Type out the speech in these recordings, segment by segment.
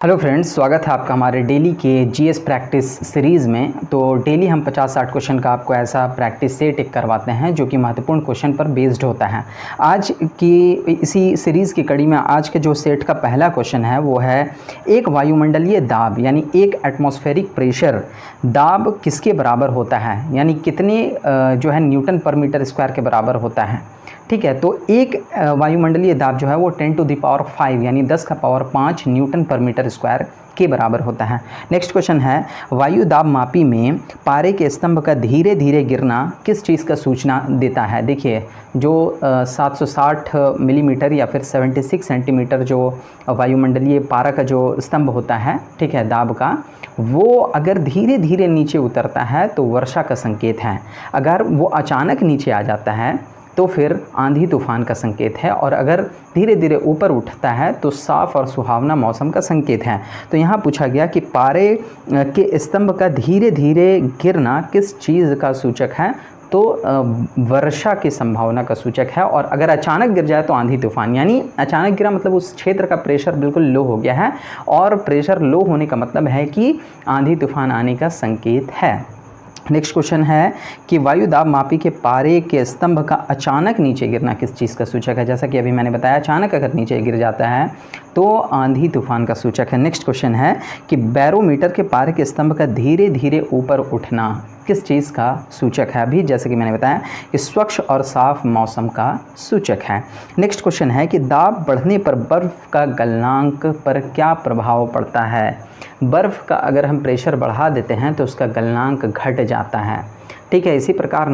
Hello friends, स्वागत है आपका हमारे डेली के जीएस प्रैक्टिस सीरीज़ में। तो डेली हम 50-60 क्वेश्चन का आपको ऐसा प्रैक्टिस सेट टिक करवाते हैं जो कि महत्वपूर्ण क्वेश्चन पर बेस्ड होता है। आज की इसी सीरीज़ की कड़ी में आज के जो सेट का पहला क्वेश्चन है वो है एक वायुमंडलीय दाब यानी एक एटमॉस्फेरिक प्रेशर दाब किसके बराबर होता है, यानी कितने जो है न्यूटन पर मीटर स्क्वायर के बराबर होता है। ठीक है, तो एक वायुमंडलीय दाब जो है वो 10⁵ यानी 10⁵ न्यूटन पर मीटर स्क्वायर के बराबर होता है। नेक्स्ट क्वेश्चन है वायु दाब मापी में पारे के स्तंभ का धीरे धीरे गिरना किस चीज़ का सूचना देता है। देखिए, जो 760 मिलीमीटर या फिर 76 सेंटीमीटर जो वायुमंडलीय पारा का जो स्तंभ होता है, ठीक है, दाब का, वो अगर धीरे धीरे नीचे उतरता है तो वर्षा का संकेत है। अगर वो अचानक नीचे आ जाता है तो फिर आंधी तूफान का संकेत है, और अगर धीरे धीरे ऊपर उठता है तो साफ़ और सुहावना मौसम का संकेत है। तो यहाँ पूछा गया कि पारे के स्तंभ का धीरे धीरे गिरना किस चीज़ का सूचक है, तो वर्षा की संभावना का सूचक है। और अगर अचानक गिर जाए तो आंधी तूफान, यानी अचानक गिरा मतलब उस क्षेत्र का प्रेशर बिल्कुल लो हो गया है, और प्रेशर लो होने का मतलब है कि आंधी तूफान आने का संकेत है। नेक्स्ट क्वेश्चन है कि वायु दाब मापी के पारे के स्तंभ का अचानक नीचे गिरना किस चीज़ का सूचक है। जैसा कि अभी मैंने बताया, अचानक अगर नीचे गिर जाता है तो आंधी तूफान का सूचक है। नेक्स्ट क्वेश्चन है कि बैरोमीटर के पारे के स्तंभ का धीरे धीरे ऊपर उठना किस चीज़ का सूचक है। अभी जैसे कि मैंने बताया कि स्वच्छ और साफ मौसम का सूचक है। नेक्स्ट क्वेश्चन है कि दाब बढ़ने पर बर्फ़ का गलनांक पर क्या प्रभाव पड़ता है। बर्फ़ का अगर हम प्रेशर बढ़ा देते हैं तो उसका गलनांक घट जाता है। ठीक है, इसी प्रकार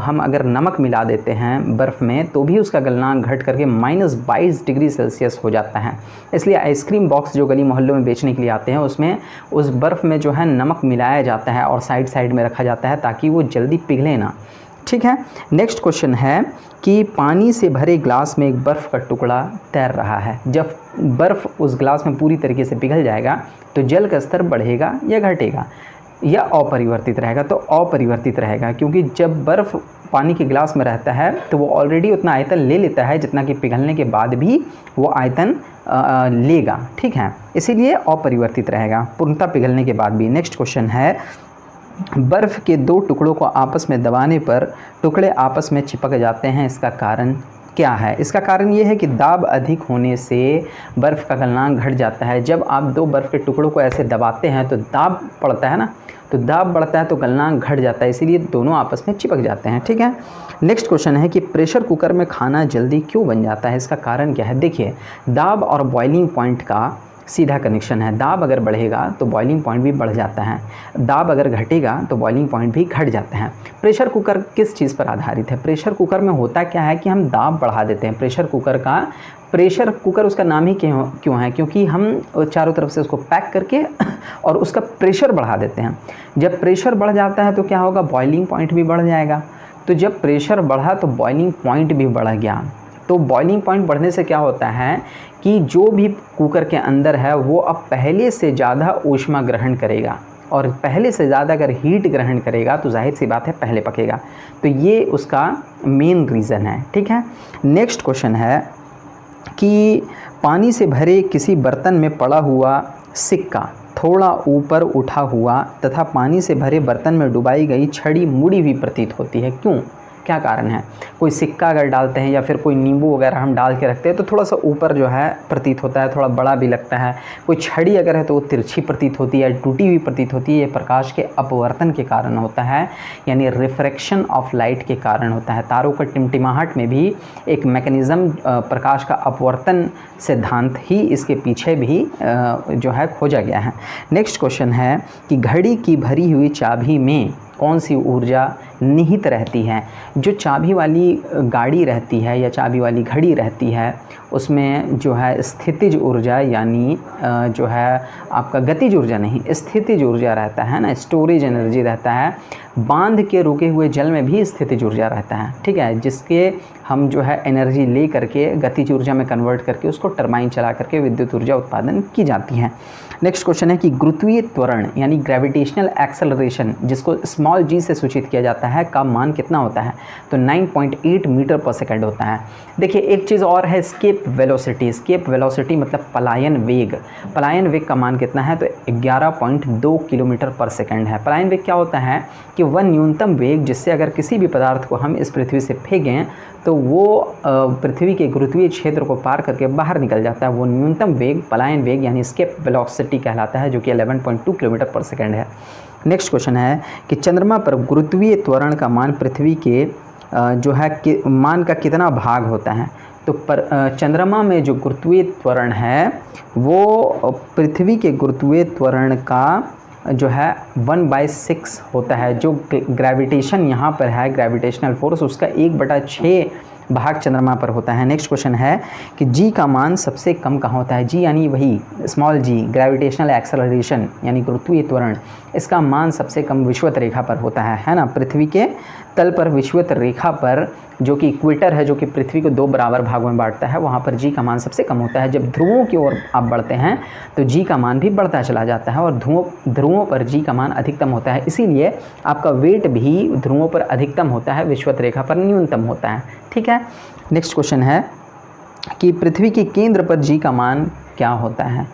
हम अगर नमक मिला देते हैं बर्फ़ में तो भी उसका गलनांक घट करके -22 डिग्री सेल्सियस हो जाता है। इसलिए आइसक्रीम बॉक्स जो गली मोहल्लों में बेचने के लिए आते हैं उसमें उस बर्फ़ में जो है नमक मिलाया जाता है और साइड साइड में रखा जाता है ताकि वो जल्दी पिघले ना। ठीक है, नेक्स्ट क्वेश्चन है कि पानी से भरे ग्लास में एक बर्फ़ का टुकड़ा तैर रहा है। जब बर्फ़ उस ग्लास में पूरी तरीके से पिघल जाएगा तो जल का स्तर बढ़ेगा या घटेगा या अपरिवर्तित रहेगा। तो अपरिवर्तित रहेगा, क्योंकि जब बर्फ़ पानी के गिलास में रहता है तो वो ऑलरेडी उतना आयतन ले लेता है जितना कि पिघलने के बाद भी वो आयतन लेगा। ठीक है, इसीलिए अपरिवर्तित रहेगा पूर्णतः पिघलने के बाद भी। नेक्स्ट क्वेश्चन है बर्फ़ के दो टुकड़ों को आपस में दबाने पर टुकड़े आपस में चिपक जाते हैं, इसका कारण क्या है। इसका कारण ये है कि दाब अधिक होने से बर्फ़ का गलनांक घट जाता है। जब आप दो बर्फ़ के टुकड़ों को ऐसे दबाते हैं तो दाब पड़ता है ना, तो दाब बढ़ता है तो गलनांक घट जाता है, इसीलिए दोनों आपस में चिपक जाते हैं। ठीक है, नेक्स्ट क्वेश्चन है कि प्रेशर कुकर में खाना जल्दी क्यों बन जाता है, इसका कारण क्या है। देखिए, दाब और बॉइलिंग पॉइंट का सीधा कनेक्शन है। दाब अगर बढ़ेगा तो बॉइलिंग पॉइंट भी बढ़ जाता है, दाब अगर घटेगा तो बॉइलिंग पॉइंट भी घट जाता है। प्रेशर कुकर किस चीज़ पर आधारित है। प्रेशर कुकर में होता क्या है कि हम दाब बढ़ा देते हैं। प्रेशर कुकर उसका नाम ही क्यों है, क्योंकि हम चारों तरफ से उसको पैक करके और उसका प्रेशर बढ़ा देते हैं। जब प्रेशर बढ़ जाता है तो क्या होगा, बॉइलिंग पॉइंट भी बढ़ जाएगा। तो जब प्रेशर बढ़ा तो बॉइलिंग पॉइंट भी बढ़ गया। तो बॉइलिंग पॉइंट बढ़ने से क्या होता है कि जो भी कुकर के अंदर है वो अब पहले से ज़्यादा ऊष्मा ग्रहण करेगा, और पहले से ज़्यादा अगर हीट ग्रहण करेगा तो जाहिर सी बात है पहले पकेगा। तो ये उसका मेन रीज़न है। ठीक है, नेक्स्ट क्वेश्चन है कि पानी से भरे किसी बर्तन में पड़ा हुआ सिक्का थोड़ा ऊपर उठा हुआ तथा पानी से भरे बर्तन में डुबाई गई छड़ी मुड़ी हुई प्रतीत होती है। क्यों, क्या कारण है। कोई सिक्का अगर डालते हैं या फिर कोई नींबू वगैरह हम डाल के रखते हैं तो थोड़ा सा ऊपर जो है प्रतीत होता है, थोड़ा बड़ा भी लगता है। कोई छड़ी अगर है तो वो तिरछी प्रतीत होती है, टूटी हुई प्रतीत होती है। ये प्रकाश के अपवर्तन के कारण होता है, यानी रिफ्रैक्शन ऑफ लाइट के कारण होता है। तारों का टिमटिमाहट में भी एक मैकेनिज़्म प्रकाश का अपवर्तन सिद्धांत ही इसके पीछे भी जो है खोजा गया है। नेक्स्ट क्वेश्चन है कि घड़ी की भरी हुई चाबी में कौन सी ऊर्जा निहित रहती है। जो चाबी वाली गाड़ी रहती है या चाबी वाली घड़ी रहती है उसमें जो है स्थितिज ऊर्जा, यानी जो है आपका गतिज ऊर्जा नहीं, स्थितिज ऊर्जा रहता है ना, स्टोरेज एनर्जी रहता है। बांध के रुके हुए जल में भी स्थितिज ऊर्जा रहता है। ठीक है, जिसके हम जो है एनर्जी ले करके गतिज ऊर्जा में कन्वर्ट करके उसको टरबाइन चला करके विद्युत ऊर्जा उत्पादन की जाती है। नेक्स्ट क्वेश्चन है कि गुरुत्वीय त्वरण यानी ग्रेविटेशनल एक्सेलरेशन, जिसको स्मॉल g से सूचित किया जाता जाता है का मान कितना होता है, तो 9.8 मीटर पर सेकंड होता है। देखिए एक चीज़ और है स्केप वेलोसिटी। स्केप वेलोसिटी मतलब पलायन वेग। पलायन वेग का मान कितना है, तो 11.2 किलोमीटर पर सेकंड है। पलायन वेग क्या होता है कि वह न्यूनतम वेग जिससे अगर किसी भी पदार्थ को हम इस पृथ्वी से फेंकें तो वो पृथ्वी के गुरुत्वीय क्षेत्र को पार करके बाहर निकल जाता है, वो न्यूनतम वेग पलायन वेग यानी स्केप वेलोसिटी कहलाता है, जो कि 11.2 किलोमीटर पर सेकंड है। नेक्स्ट क्वेश्चन है कि चंद्रमा पर गुरुत्वीय त्वरण का मान पृथ्वी के जो है कि मान का कितना भाग होता है, तो चंद्रमा में जो गुरुत्वीय त्वरण है वो पृथ्वी के गुरुत्वीय त्वरण का जो है 1/6 होता है। जो ग्रेविटेशन यहाँ पर है, ग्रेविटेशनल फोर्स, उसका 1/6 भाग चंद्रमा पर होता है। नेक्स्ट क्वेश्चन है कि जी का मान सबसे कम कहाँ होता है। जी यानी वही स्मॉल जी, ग्रेविटेशनल एक्सेलरेशन यानी गुरुत्वीय त्वरण, इसका मान सबसे कम विषुवत रेखा पर होता है ना। पृथ्वी के तल पर विषुवत रेखा पर जो कि इक्वेटर है, जो कि पृथ्वी को 2 बराबर भागों में बांटता है, वहाँ पर जी का मान सबसे कम होता है। जब ध्रुवों की ओर आप बढ़ते हैं तो जी का मान भी बढ़ता चला जाता है और ध्रुवों पर जी का मान अधिकतम होता है। इसीलिए आपका वेट भी ध्रुवों पर अधिकतम होता है, विषुवत रेखा पर न्यूनतम होता है। ठीक है। नेक्स्ट क्वेश्चन है कि पृथ्वी के केंद्र पर जी का मान क्या होता है।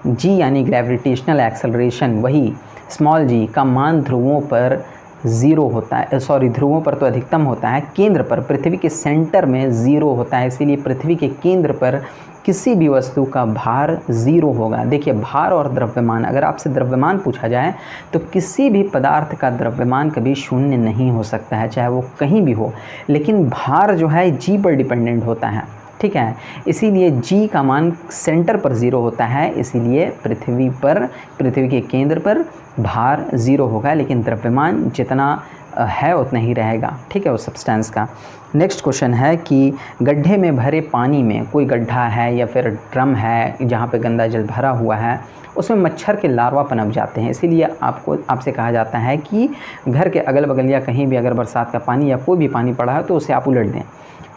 जी यानी ग्रेविटेशनल एक्सेलरेशन, वही स्मॉल जी का मान ध्रुवों पर 0 होता है, सॉरी ध्रुवों पर तो अधिकतम होता है, केंद्र पर पृथ्वी के सेंटर में 0 होता है। इसीलिए पृथ्वी के केंद्र पर किसी भी वस्तु का भार 0 होगा। देखिए भार और द्रव्यमान, अगर आपसे द्रव्यमान पूछा जाए तो किसी भी पदार्थ का द्रव्यमान कभी शून्य नहीं हो सकता है, चाहे वो कहीं भी हो, लेकिन भार जो है जी पर डिपेंडेंट होता है। ठीक है, इसीलिए जी का मान सेंटर पर 0 होता है, इसीलिए पृथ्वी के केंद्र पर भार 0 होगा, लेकिन द्रव्यमान जितना है उतना ही रहेगा। ठीक है, उस सब्सटेंस का। नेक्स्ट क्वेश्चन है कि गड्ढे में भरे पानी में, कोई गड्ढा है या फिर ड्रम है जहाँ पे गंदा जल भरा हुआ है, उसमें मच्छर के लार्वा पनप जाते हैं। इसीलिए आपसे कहा जाता है कि घर के अगल बगल या कहीं भी अगर बरसात का पानी या कोई भी पानी पड़ा है तो उसे आप उलट दें।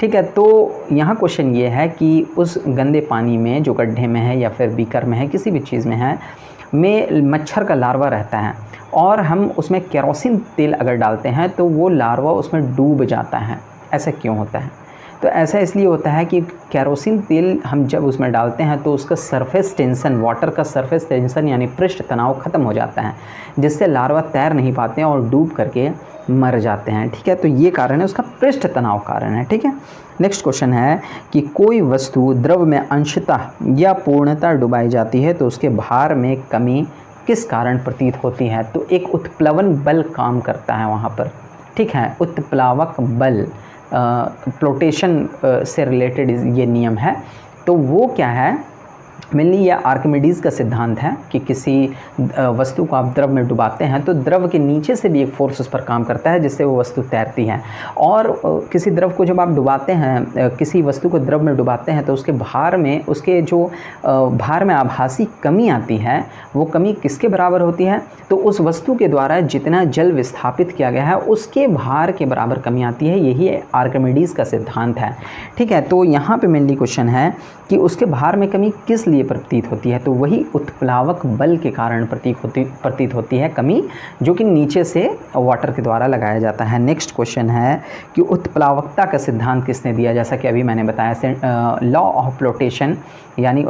ठीक है, तो यहाँ क्वेश्चन ये है कि उस गंदे पानी में जो गड्ढे में है या फिर बीकर में है, किसी भी चीज़ में है, में मच्छर का लार्वा रहता है और हम उसमें केरोसिन तेल अगर डालते हैं तो वो लार्वा उसमें डूब जाता है। ऐसा क्यों होता है? तो ऐसा इसलिए होता है कि केरोसिन तेल हम जब उसमें डालते हैं तो उसका सरफेस टेंशन, वाटर का सरफेस टेंशन यानी पृष्ठ तनाव ख़त्म हो जाता है, जिससे लार्वा तैर नहीं पाते हैं और डूब करके मर जाते हैं। ठीक है, तो ये कारण है, उसका पृष्ठ तनाव कारण है। ठीक है। नेक्स्ट क्वेश्चन है कि कोई वस्तु द्रव में अंशतः या पूर्णतः डुबाई जाती है तो उसके भार में कमी किस कारण प्रतीत होती है। तो एक उत्प्लवन बल काम करता है वहाँ पर। ठीक है, उत्प्लावक बल, फ्लोटेशन से रिलेटेड ये नियम है। तो वो क्या है, मेनली यह आर्किमिडीज़ का सिद्धांत है कि किसी वस्तु को आप द्रव में डुबाते हैं तो द्रव के नीचे से भी एक फोर्स उस पर काम करता है जिससे वो वस्तु तैरती है। और किसी द्रव को जब आप डुबाते हैं, किसी वस्तु को द्रव में डुबाते हैं तो उसके भार में, उसके जो भार में आभासी कमी आती है, वो कमी किसके बराबर होती है, तो उस वस्तु के द्वारा जितना जल विस्थापित किया गया है उसके भार के बराबर कमी आती है। यही आर्किमिडीज़ का सिद्धांत है। ठीक है, तो यहाँ पे मेनली क्वेश्चन है कि उसके भार में कमी किस लिए प्रतीत होती है, तो वही उत्प्लावक बल के कारण प्रतीत होती है कमी, जो कि नीचे से वाटर के द्वारा लगाया जाता है। नेक्स्ट क्वेश्चन है कि उत्प्लावकता का सिद्धांत किसने दिया, जैसा कि अभी मैंने बताया, लॉ ऑफ फ्लोटेशन यानी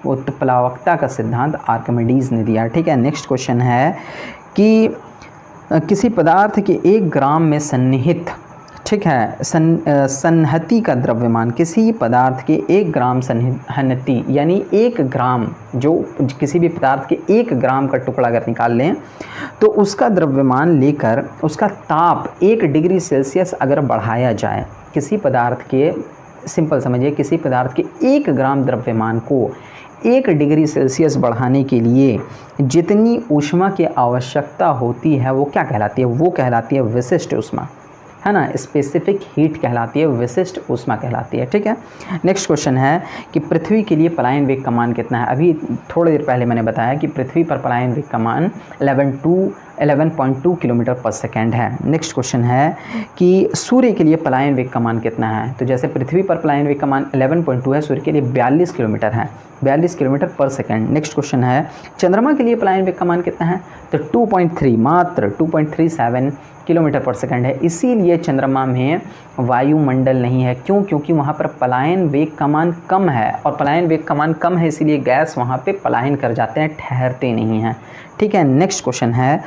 उत्प्लावकता का सिद्धांत आर्किमिडीज़ ने दिया। ठीक है। नेक्स्ट क्वेश्चन है कि किसी पदार्थ के 1 ग्राम में सन्निहित, ठीक है, संहति का द्रव्यमान, किसी पदार्थ के 1 ग्राम संहति यानी 1 ग्राम, जो किसी भी पदार्थ के 1 ग्राम का टुकड़ा अगर निकाल लें तो उसका द्रव्यमान लेकर उसका ताप 1 डिग्री सेल्सियस अगर बढ़ाया जाए, किसी पदार्थ के, सिंपल समझिए, किसी पदार्थ के 1 ग्राम द्रव्यमान को 1 डिग्री सेल्सियस बढ़ाने के लिए जितनी ऊष्मा की आवश्यकता होती है वो क्या कहलाती है, वो कहलाती है विशिष्ट ऊष्मा, है ना, स्पेसिफिक हीट कहलाती है, विशिष्ट ऊष्मा कहलाती है। ठीक है। नेक्स्ट क्वेश्चन है कि पृथ्वी के लिए पलायन वेग का मान कितना है। अभी थोड़ी देर पहले मैंने बताया कि पृथ्वी पर पलायन वेग का मान 11.2 किलोमीटर पर सेकेंड है। नेक्स्ट क्वेश्चन है कि सूर्य के लिए पलायन वेग का मान कितना है। तो जैसे पृथ्वी पर पलायन वेग का मान 11.2 है, सूर्य के लिए 42 किलोमीटर है, 42 किलोमीटर पर सेकेंड। नेक्स्ट क्वेश्चन है चंद्रमा के लिए पलायन वेग का मान कितना है। तो 2.3, मात्र 2.37 किलोमीटर पर सेकंड है। इसीलिए चंद्रमा में वायुमंडल नहीं है। क्यों? क्योंकि वहाँ पर पलायन वेग का मान कम है, और पलायन वेग का मान कम है इसीलिए गैस वहाँ पे पलायन कर जाते हैं, ठहरते नहीं हैं। ठीक है। नेक्स्ट क्वेश्चन है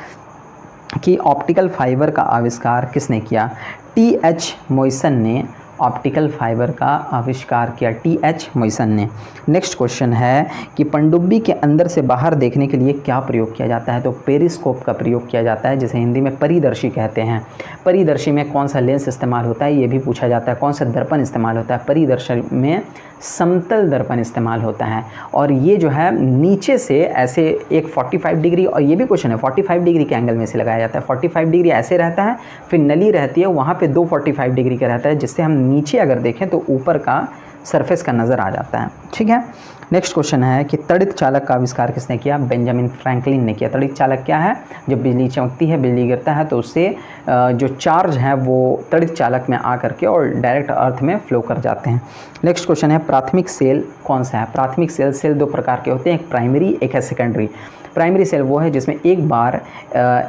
कि ऑप्टिकल फाइबर का आविष्कार किसने किया। टी.एच. मॉइसन ने ऑप्टिकल फाइबर का आविष्कार किया, टी.एच. मॉइसन ने। नेक्स्ट क्वेश्चन है कि पनडुब्बी के अंदर से बाहर देखने के लिए क्या प्रयोग किया जाता है। तो पेरिस्कोप का प्रयोग किया जाता है, जिसे हिंदी में परिदर्शी कहते हैं। परिदर्शी में कौन सा लेंस इस्तेमाल होता है ये भी पूछा जाता है। कौन सा दर्पण इस्तेमाल होता है। परिदर्शी में समतल दर्पण इस्तेमाल होता है, और ये जो है नीचे से ऐसे एक 45 डिग्री, और ये भी क्वेश्चन है 45 डिग्री के एंगल में से लगाया जाता है। 45 डिग्री ऐसे रहता है, फिर नली रहती है वहाँ पे 2 45 डिग्री का रहता है, जिससे हम नीचे अगर देखें तो ऊपर का सरफेस का नज़र आ जाता है। ठीक है। नेक्स्ट क्वेश्चन है कि तड़ित चालक का आविष्कार किसने किया। बेंजामिन फ्रैंकलिन ने किया। तड़ित चालक क्या है। जब बिजली चमकती है, बिजली गिरता है, तो उससे जो चार्ज है वो तड़ित चालक में आ करके और डायरेक्ट अर्थ में फ्लो कर जाते हैं। नेक्स्ट क्वेश्चन है प्राथमिक सेल कौन सा है। प्राथमिक सेल 2 प्रकार के होते हैं, एक प्राइमरी एक है सेकेंडरी। प्राइमरी सेल वो है जिसमें एक बार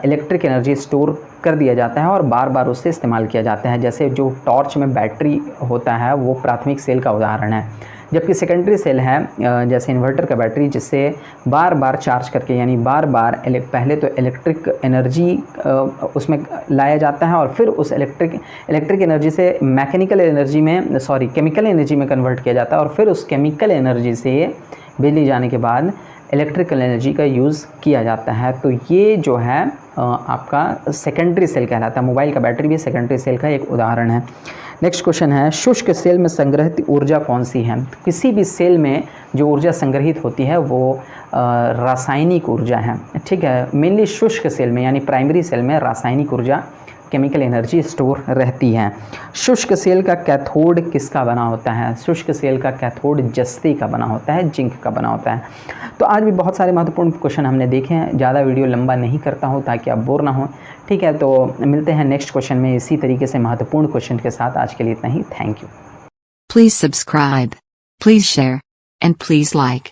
इलेक्ट्रिक एनर्जी स्टोर कर दिया जाता है और बार बार उससे इस्तेमाल किया जाता है। जैसे जो टॉर्च में बैटरी होता है वो प्राथमिक सेल का उदाहरण है। जबकि सेकेंडरी सेल है जैसे इन्वर्टर का बैटरी, जिससे बार बार चार्ज करके, यानी बार बार पहले तो इलेक्ट्रिक एनर्जी उसमें लाया जाता है और फिर उस इलेक्ट्रिक एनर्जी से केमिकल एनर्जी में कन्वर्ट किया जाता है, और फिर उस केमिकल एनर्जी से बिजली जाने के बाद इलेक्ट्रिकल एनर्जी का यूज़ किया जाता है। तो ये जो है आपका सेकेंडरी सेल कहलाता है। मोबाइल का बैटरी भी सेकेंडरी सेल का एक उदाहरण है। नेक्स्ट क्वेश्चन है शुष्क सेल में संग्रहित ऊर्जा कौन सी है। किसी भी सेल में जो ऊर्जा संग्रहित होती है वो रासायनिक ऊर्जा है। ठीक है। मेनली शुष्क सेल में यानी प्राइमरी सेल में रासायनिक ऊर्जा, केमिकल एनर्जी स्टोर रहती है। शुष्क सेल का कैथोड किसका बना होता है। शुष्क सेल का कैथोड जस्ते का बना होता है, जिंक का बना होता है। तो आज भी बहुत सारे महत्वपूर्ण क्वेश्चन हमने देखे हैं। ज़्यादा वीडियो लंबा नहीं करता हूँ ताकि आप बोर ना हो। ठीक है, तो मिलते हैं नेक्स्ट क्वेश्चन में इसी तरीके से महत्वपूर्ण क्वेश्चन के साथ। आज के लिए इतना ही। Thank you. Please subscribe, please share and please like.